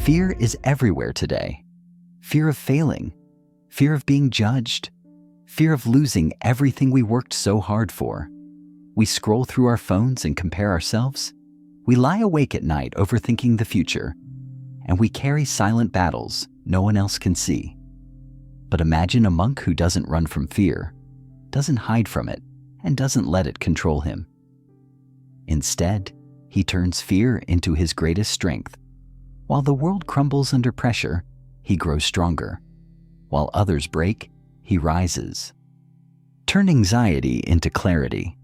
Fear is everywhere today. Fear of failing, fear of being judged, fear of losing everything we worked so hard for. We scroll through our phones and compare ourselves. We lie awake at night overthinking the future, and we carry silent battles no one else can see. But imagine a monk who doesn't run from fear, doesn't hide from it, and doesn't let it control him. Instead, he turns fear into his greatest strength. While the world crumbles under pressure, he grows stronger. While others break, he rises. Turn anxiety into clarity.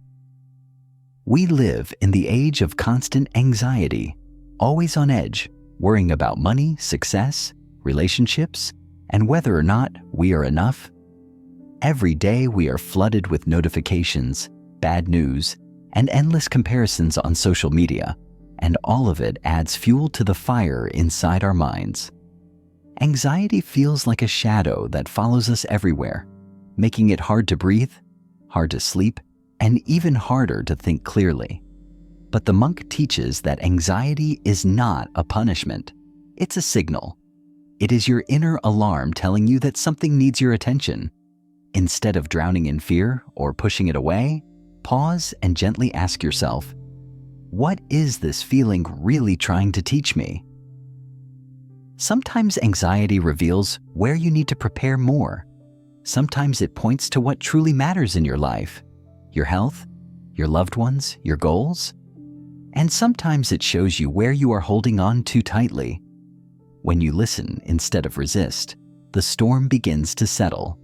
We live in the age of constant anxiety, always on edge, worrying about money, success, relationships, and whether or not we are enough. Every day we are flooded with notifications, bad news, and endless comparisons on social media, and all of it adds fuel to the fire inside our minds. Anxiety feels like a shadow that follows us everywhere, making it hard to breathe, hard to sleep, and even harder to think clearly. But the monk teaches that anxiety is not a punishment. It's a signal. It is your inner alarm telling you that something needs your attention. Instead of drowning in fear or pushing it away, pause and gently ask yourself, what is this feeling really trying to teach me? Sometimes anxiety reveals where you need to prepare more. Sometimes it points to what truly matters in your life, your health, your loved ones, your goals. And sometimes it shows you where you are holding on too tightly. When you listen instead of resist, the storm begins to settle.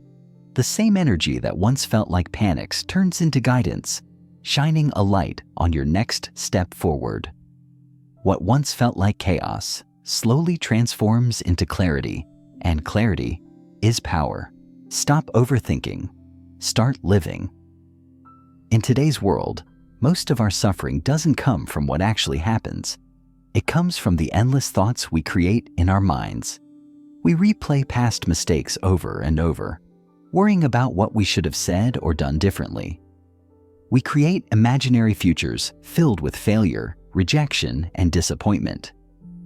The same energy that once felt like panics turns into guidance, shining a light on your next step forward. What once felt like chaos slowly transforms into clarity, and clarity is power. Stop overthinking. Start living. In today's world, most of our suffering doesn't come from what actually happens. It comes from the endless thoughts we create in our minds. We replay past mistakes over and over, worrying about what we should have said or done differently. We create imaginary futures filled with failure, rejection, and disappointment.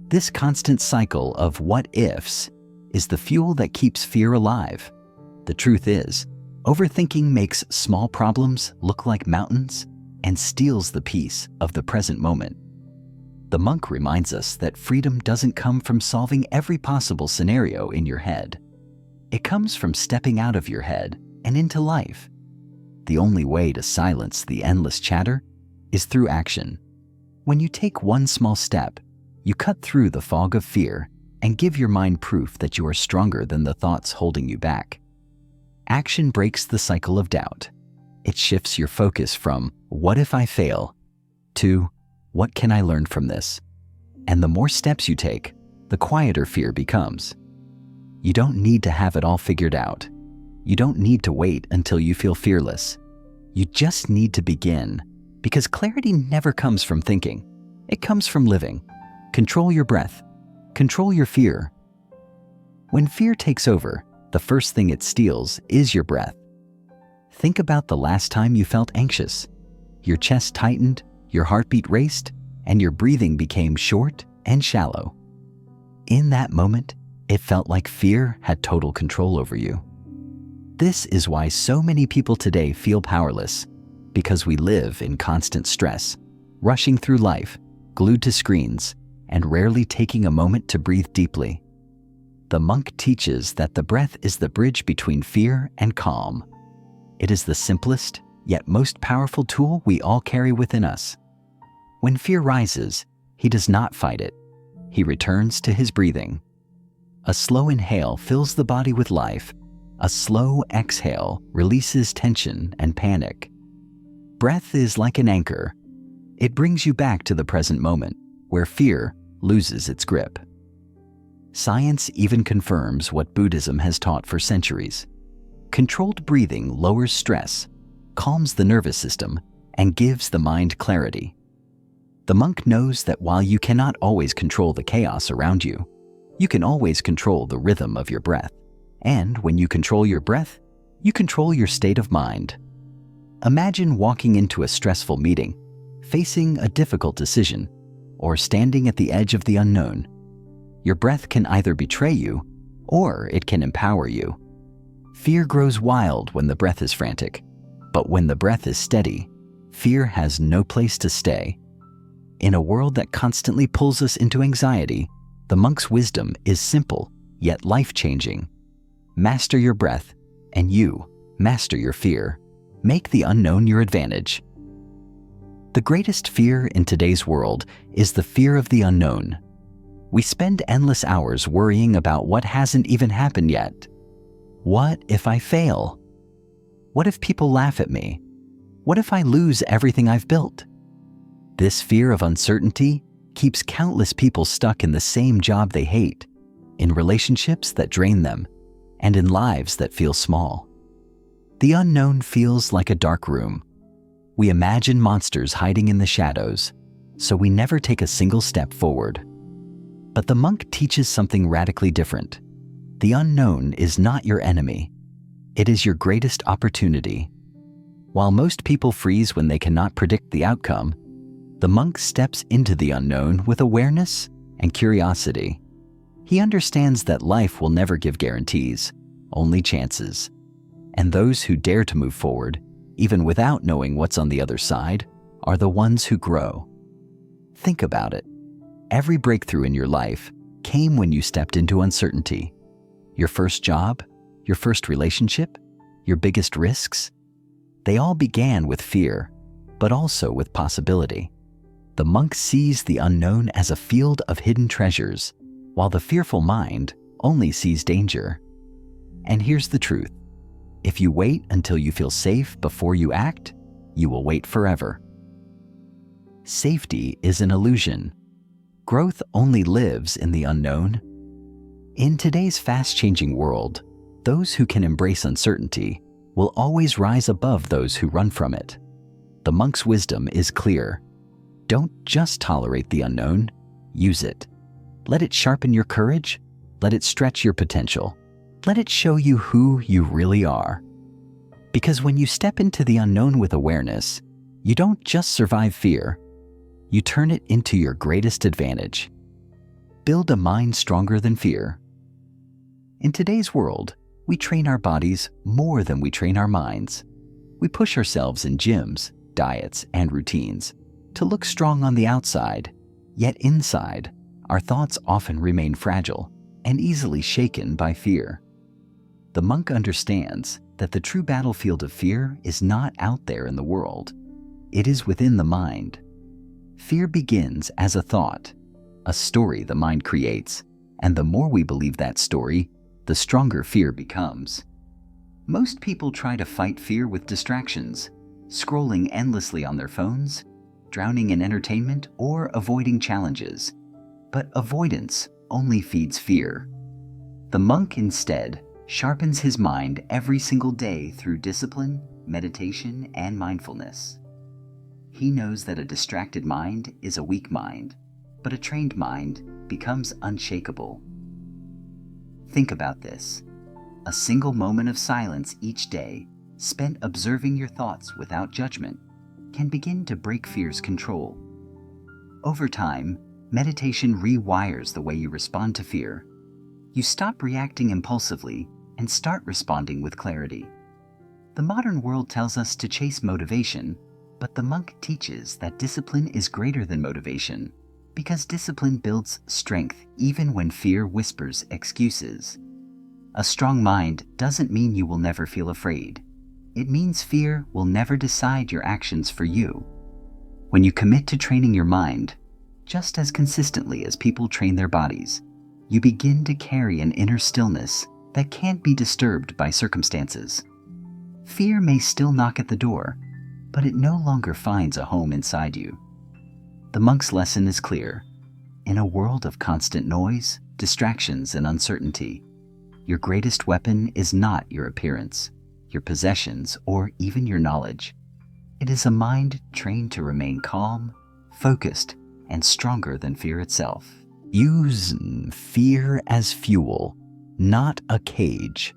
This constant cycle of what-ifs is the fuel that keeps fear alive. The truth is, overthinking makes small problems look like mountains and steals the peace of the present moment. The monk reminds us that freedom doesn't come from solving every possible scenario in your head. It comes from stepping out of your head and into life. The only way to silence the endless chatter is through action. When you take one small step, you cut through the fog of fear and give your mind proof that you are stronger than the thoughts holding you back. Action breaks the cycle of doubt. It shifts your focus from, what if I fail, to, what can I learn from this? And the more steps you take, the quieter fear becomes. You don't need to have it all figured out. You don't need to wait until you feel fearless. You just need to begin, because clarity never comes from thinking. It comes from living. Control your breath. Control your fear. When fear takes over, the first thing it steals is your breath. Think about the last time you felt anxious. Your chest tightened, your heartbeat raced, and your breathing became short and shallow. In that moment, it felt like fear had total control over you. This is why so many people today feel powerless, because we live in constant stress, rushing through life, glued to screens, and rarely taking a moment to breathe deeply. The monk teaches that the breath is the bridge between fear and calm. It is the simplest, yet most powerful tool we all carry within us. When fear rises, he does not fight it. He returns to his breathing. A slow inhale fills the body with life. A slow exhale releases tension and panic. Breath is like an anchor. It brings you back to the present moment, where fear loses its grip. Science even confirms what Buddhism has taught for centuries. Controlled breathing lowers stress, calms the nervous system, and gives the mind clarity. The monk knows that while you cannot always control the chaos around you, you can always control the rhythm of your breath. And when you control your breath, you control your state of mind. Imagine walking into a stressful meeting, facing a difficult decision, or standing at the edge of the unknown. Your breath can either betray you or it can empower you. Fear grows wild when the breath is frantic, but when the breath is steady, fear has no place to stay. In a world that constantly pulls us into anxiety, the monk's wisdom is simple yet life-changing. Master your breath, and you master your fear. Make the unknown your advantage. The greatest fear in today's world is the fear of the unknown. We spend endless hours worrying about what hasn't even happened yet. What if I fail? What if people laugh at me? What if I lose everything I've built? This fear of uncertainty keeps countless people stuck in the same job they hate, in relationships that drain them, and in lives that feel small. The unknown feels like a dark room. We imagine monsters hiding in the shadows, so we never take a single step forward. But the monk teaches something radically different. The unknown is not your enemy. It is your greatest opportunity. While most people freeze when they cannot predict the outcome, the monk steps into the unknown with awareness and curiosity. He understands that life will never give guarantees, only chances. And those who dare to move forward, even without knowing what's on the other side, are the ones who grow. Think about it. Every breakthrough in your life came when you stepped into uncertainty. Your first job, your first relationship, your biggest risks, they all began with fear, but also with possibility. The monk sees the unknown as a field of hidden treasures, while the fearful mind only sees danger. And here's the truth. If you wait until you feel safe before you act, you will wait forever. Safety is an illusion. Growth only lives in the unknown. In today's fast-changing world, those who can embrace uncertainty will always rise above those who run from it. The monk's wisdom is clear. Don't just tolerate the unknown, use it. Let it sharpen your courage, let it stretch your potential. Let it show you who you really are. Because when you step into the unknown with awareness, you don't just survive fear, you turn it into your greatest advantage. Build a mind stronger than fear. In today's world, we train our bodies more than we train our minds. We push ourselves in gyms, diets, and routines to look strong on the outside, yet inside, our thoughts often remain fragile and easily shaken by fear. The monk understands that the true battlefield of fear is not out there in the world. It is within the mind. Fear begins as a thought, a story the mind creates, and the more we believe that story, the stronger fear becomes. Most people try to fight fear with distractions, scrolling endlessly on their phones, drowning in entertainment, or avoiding challenges. But avoidance only feeds fear. The monk instead sharpens his mind every single day through discipline, meditation, and mindfulness. He knows that a distracted mind is a weak mind, but a trained mind becomes unshakable. Think about this. A single moment of silence each day, spent observing your thoughts without judgment, can begin to break fear's control. Over time, meditation rewires the way you respond to fear. You stop reacting impulsively and start responding with clarity. The modern world tells us to chase motivation, but the monk teaches that discipline is greater than motivation, because discipline builds strength even when fear whispers excuses. A strong mind doesn't mean you will never feel afraid. It means fear will never decide your actions for you. When you commit to training your mind, just as consistently as people train their bodies, you begin to carry an inner stillness that can't be disturbed by circumstances. Fear may still knock at the door, but it no longer finds a home inside you. The monk's lesson is clear. In a world of constant noise, distractions, and uncertainty, your greatest weapon is not your appearance, your possessions, or even your knowledge. It is a mind trained to remain calm, focused, and stronger than fear itself. Use fear as fuel, not a cage.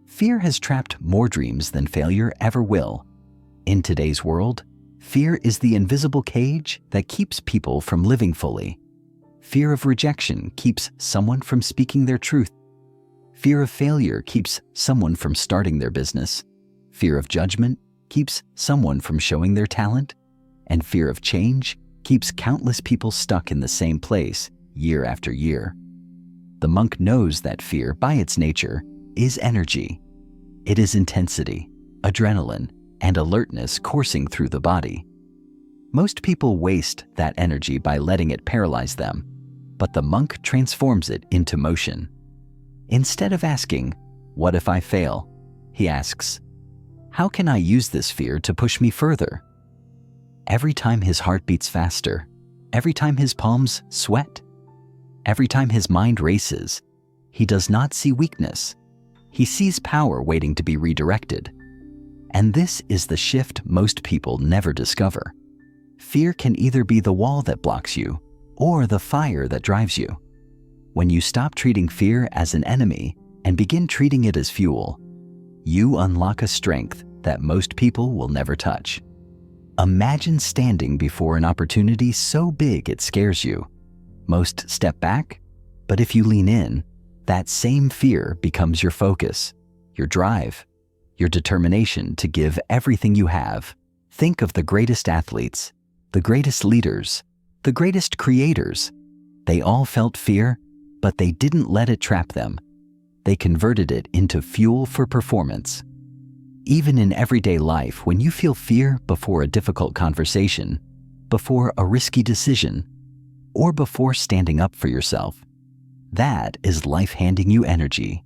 Fear has trapped more dreams than failure ever will. In today's world, fear is the invisible cage that keeps people from living fully. Fear of rejection keeps someone from speaking their truth. Fear of failure keeps someone from starting their business. Fear of judgment keeps someone from showing their talent. And fear of change keeps countless people stuck in the same place year after year. The monk knows that fear, by its nature, is energy. It is intensity, adrenaline, and alertness coursing through the body. Most people waste that energy by letting it paralyze them, but the monk transforms it into motion. Instead of asking, "What if I fail?" he asks, "How can I use this fear to push me further?" Every time his heart beats faster, every time his palms sweat, every time his mind races, he does not see weakness. He sees power waiting to be redirected. And this is the shift most people never discover. Fear can either be the wall that blocks you or the fire that drives you. When you stop treating fear as an enemy and begin treating it as fuel, you unlock a strength that most people will never touch. Imagine standing before an opportunity so big it scares you. Most step back, but if you lean in, that same fear becomes your focus, your drive, your determination to give everything you have. Think of the greatest athletes, the greatest leaders, the greatest creators. They all felt fear, but they didn't let it trap them. They converted it into fuel for performance. Even in everyday life, when you feel fear before a difficult conversation, before a risky decision, or before standing up for yourself, that is life handing you energy.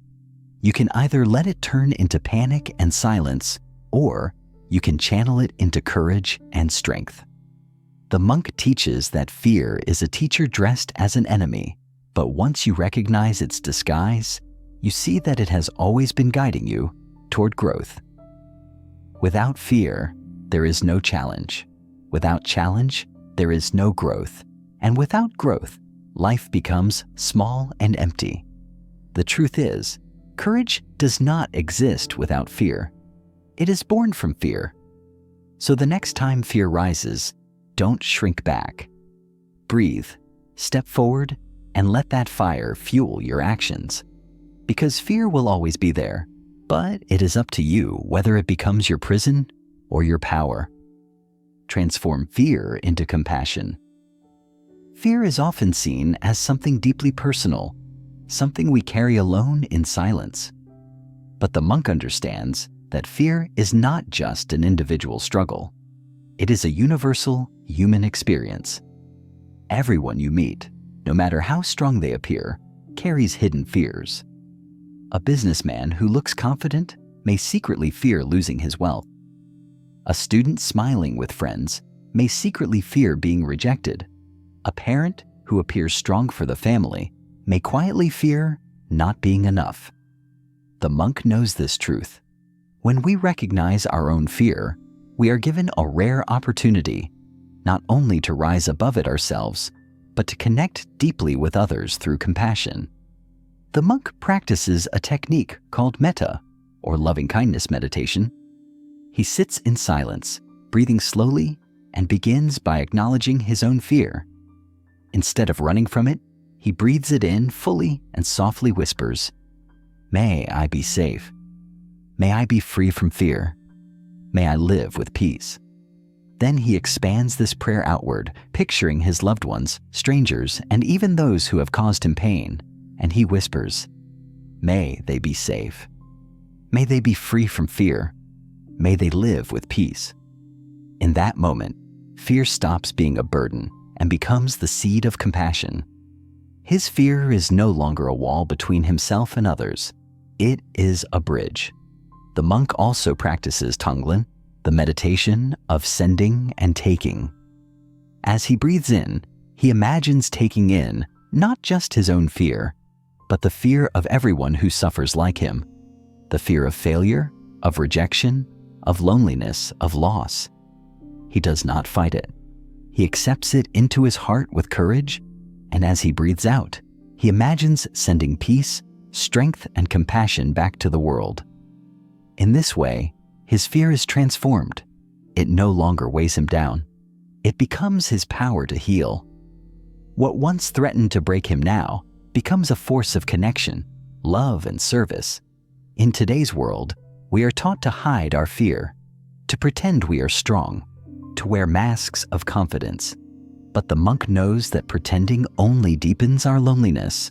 You can either let it turn into panic and silence, or you can channel it into courage and strength. The monk teaches that fear is a teacher dressed as an enemy, but once you recognize its disguise, you see that it has always been guiding you toward growth. Without fear, there is no challenge. Without challenge, there is no growth. And without growth, life becomes small and empty. The truth is, courage does not exist without fear. It is born from fear. So the next time fear rises, don't shrink back. Breathe, step forward, and let that fire fuel your actions. Because fear will always be there, but it is up to you whether it becomes your prison or your power. Transform fear into compassion. Fear is often seen as something deeply personal, something we carry alone in silence. But the monk understands that fear is not just an individual struggle. It is a universal human experience. Everyone you meet, no matter how strong they appear, carries hidden fears. A businessman who looks confident may secretly fear losing his wealth. A student smiling with friends may secretly fear being rejected. A parent who appears strong for the family may quietly fear not being enough. The monk knows this truth. When we recognize our own fear, we are given a rare opportunity, not only to rise above it ourselves, but to connect deeply with others through compassion. The monk practices a technique called metta, or loving-kindness meditation. He sits in silence, breathing slowly, and begins by acknowledging his own fear. Instead of running from it, he breathes it in fully and softly whispers, "May I be safe. May I be free from fear. May I live with peace." Then he expands this prayer outward, picturing his loved ones, strangers, and even those who have caused him pain, and he whispers, "May they be safe. May they be free from fear. May they live with peace." In that moment, fear stops being a burden and becomes the seed of compassion. His fear is no longer a wall between himself and others. It is a bridge. The monk also practices Tonglen, the meditation of sending and taking. As he breathes in, he imagines taking in not just his own fear, but the fear of everyone who suffers like him. The fear of failure, of rejection, of loneliness, of loss. He does not fight it. He accepts it into his heart with courage, and as he breathes out, he imagines sending peace, strength, and compassion back to the world. In this way, his fear is transformed. It no longer weighs him down. It becomes his power to heal. What once threatened to break him now becomes a force of connection, love, and service. In today's world, we are taught to hide our fear, to pretend we are strong, to wear masks of confidence. But the monk knows that pretending only deepens our loneliness.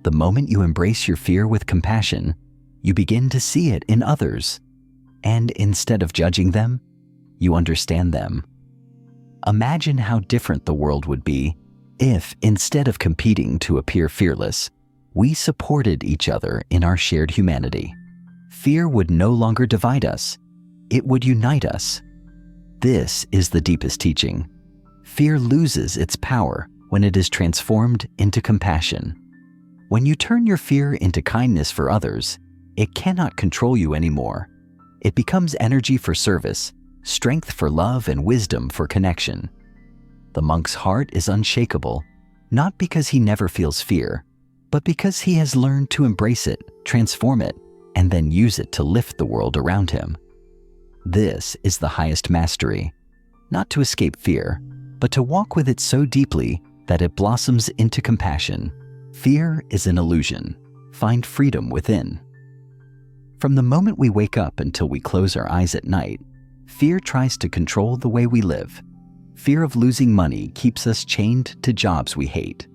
The moment you embrace your fear with compassion, you begin to see it in others. And instead of judging them, you understand them. Imagine how different the world would be if, instead of competing to appear fearless, we supported each other in our shared humanity. Fear would no longer divide us. It would unite us. This is the deepest teaching. Fear loses its power when it is transformed into compassion. When you turn your fear into kindness for others, it cannot control you anymore. It becomes energy for service, strength for love, and wisdom for connection. The monk's heart is unshakable, not because he never feels fear, but because he has learned to embrace it, transform it, and then use it to lift the world around him. This is the highest mastery, not to escape fear, but to walk with it so deeply that it blossoms into compassion. Fear is an illusion. Find freedom within. From the moment we wake up until we close our eyes at night, fear tries to control the way we live. Fear of losing money keeps us chained to jobs we hate.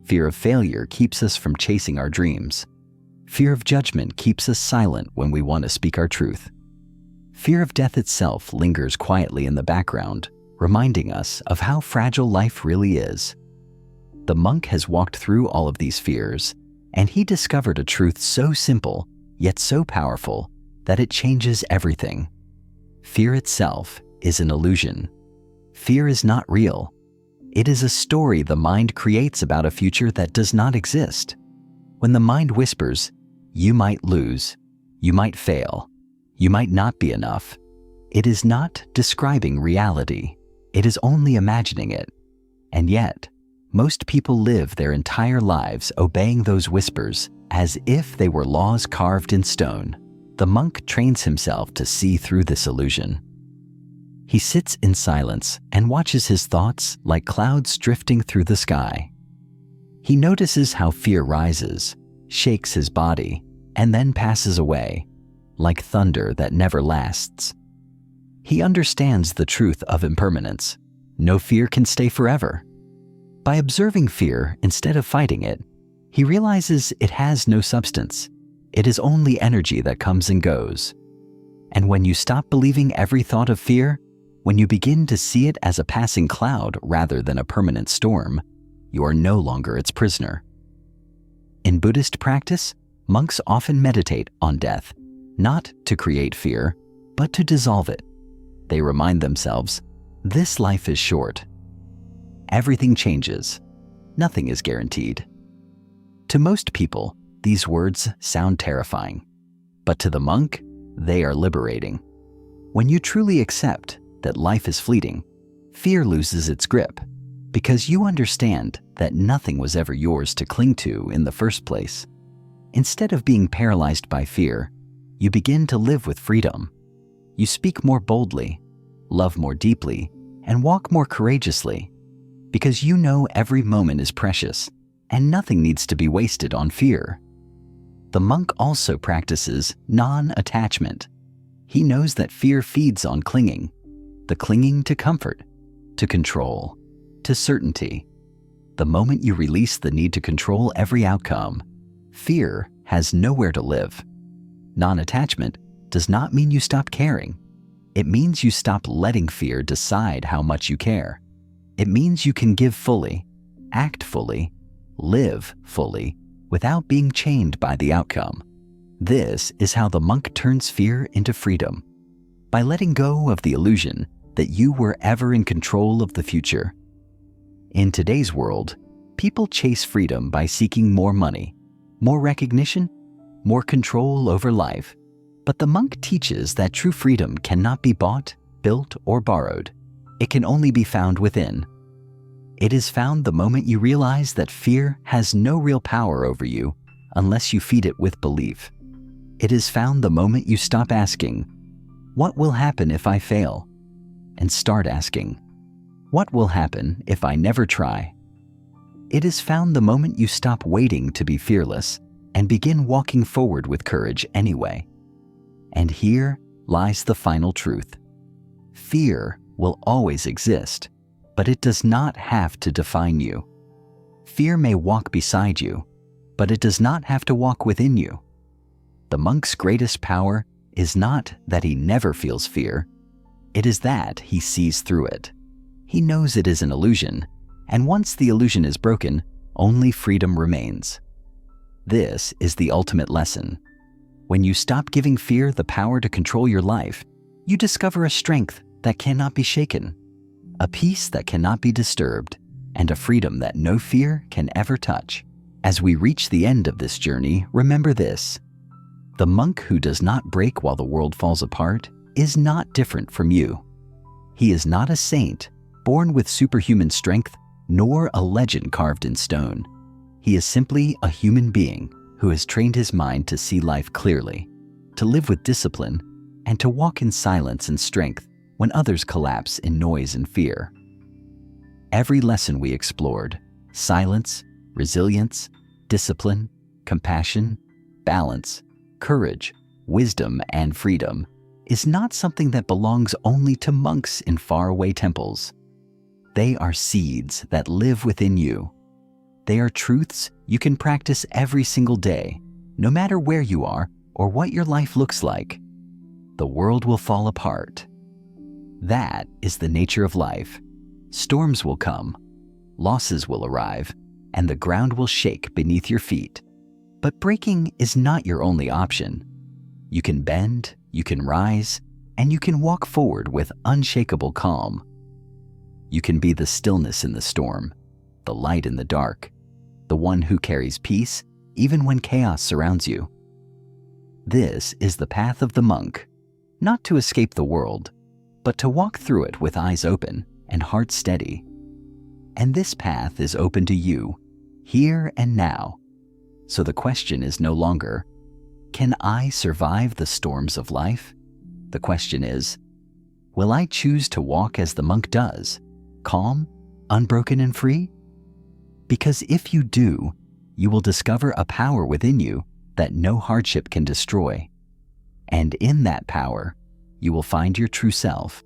Fear of failure keeps us from chasing our dreams. Fear of judgment keeps us silent when we want to speak our truth. Fear of death itself lingers quietly in the background, reminding us of how fragile life really is. The monk has walked through all of these fears, and he discovered a truth so simple, yet so powerful, that it changes everything. Fear itself is an illusion. Fear is not real. It is a story the mind creates about a future that does not exist. When the mind whispers, "You might lose, you might fail, you might not be enough," it is not describing reality. It is only imagining it. And yet, most people live their entire lives obeying those whispers as if they were laws carved in stone. The monk trains himself to see through this illusion. He sits in silence and watches his thoughts like clouds drifting through the sky. He notices how fear rises, shakes his body, and then passes away, like thunder that never lasts. He understands the truth of impermanence. No fear can stay forever. By observing fear instead of fighting it, he realizes it has no substance. It is only energy that comes and goes. And when you stop believing every thought of fear, when you begin to see it as a passing cloud rather than a permanent storm, you are no longer its prisoner. In Buddhist practice, monks often meditate on death, not to create fear, but to dissolve it. They remind themselves, this life is short. Everything changes. Nothing is guaranteed. To most people, these words sound terrifying, but to the monk, they are liberating. When you truly accept that life is fleeting, fear loses its grip, because you understand that nothing was ever yours to cling to in the first place. Instead of being paralyzed by fear, you begin to live with freedom. You speak more boldly, love more deeply, and walk more courageously, because you know every moment is precious and nothing needs to be wasted on fear. The monk also practices non-attachment. He knows that fear feeds on clinging, the clinging to comfort, to control, to certainty. The moment you release the need to control every outcome, fear has nowhere to live. Non-attachment does not mean you stop caring. It means you stop letting fear decide how much you care. It means you can give fully, act fully, live fully, without being chained by the outcome. This is how the monk turns fear into freedom, by letting go of the illusion that you were ever in control of the future. In today's world, people chase freedom by seeking more money, more recognition, more control over life. But the monk teaches that true freedom cannot be bought, built, or borrowed. It can only be found within. It is found the moment you realize that fear has no real power over you unless you feed it with belief. It is found the moment you stop asking, "What will happen if I fail?" and start asking, "What will happen if I never try?" It is found the moment you stop waiting to be fearless and begin walking forward with courage anyway. And here lies the final truth. Fear will always exist, but it does not have to define you. Fear may walk beside you, but it does not have to walk within you. The monk's greatest power is not that he never feels fear, it is that he sees through it. He knows it is an illusion, and once the illusion is broken, only freedom remains. This is the ultimate lesson. When you stop giving fear the power to control your life, you discover a strength that cannot be shaken, a peace that cannot be disturbed, and a freedom that no fear can ever touch. As we reach the end of this journey, remember this. The monk who does not break while the world falls apart is not different from you. He is not a saint, born with superhuman strength, nor a legend carved in stone. He is simply a human being who has trained his mind to see life clearly, to live with discipline, and to walk in silence and strength when others collapse in noise and fear. Every lesson we explored, silence, resilience, discipline, compassion, balance, courage, wisdom, and freedom, is not something that belongs only to monks in faraway temples. They are seeds that live within you. They are truths you can practice every single day, no matter where you are or what your life looks like. The world will fall apart. That is the nature of life. Storms will come, losses will arrive, and the ground will shake beneath your feet. But breaking is not your only option. You can bend, you can rise, and you can walk forward with unshakable calm. You can be the stillness in the storm, the light in the dark, the one who carries peace even when chaos surrounds you. This is the path of the monk, not to escape the world, but to walk through it with eyes open and heart steady. And this path is open to you, here and now. So the question is no longer, can I survive the storms of life? The question is, will I choose to walk as the monk does, calm, unbroken, and free? Because if you do, you will discover a power within you that no hardship can destroy. And in that power, you will find your true self.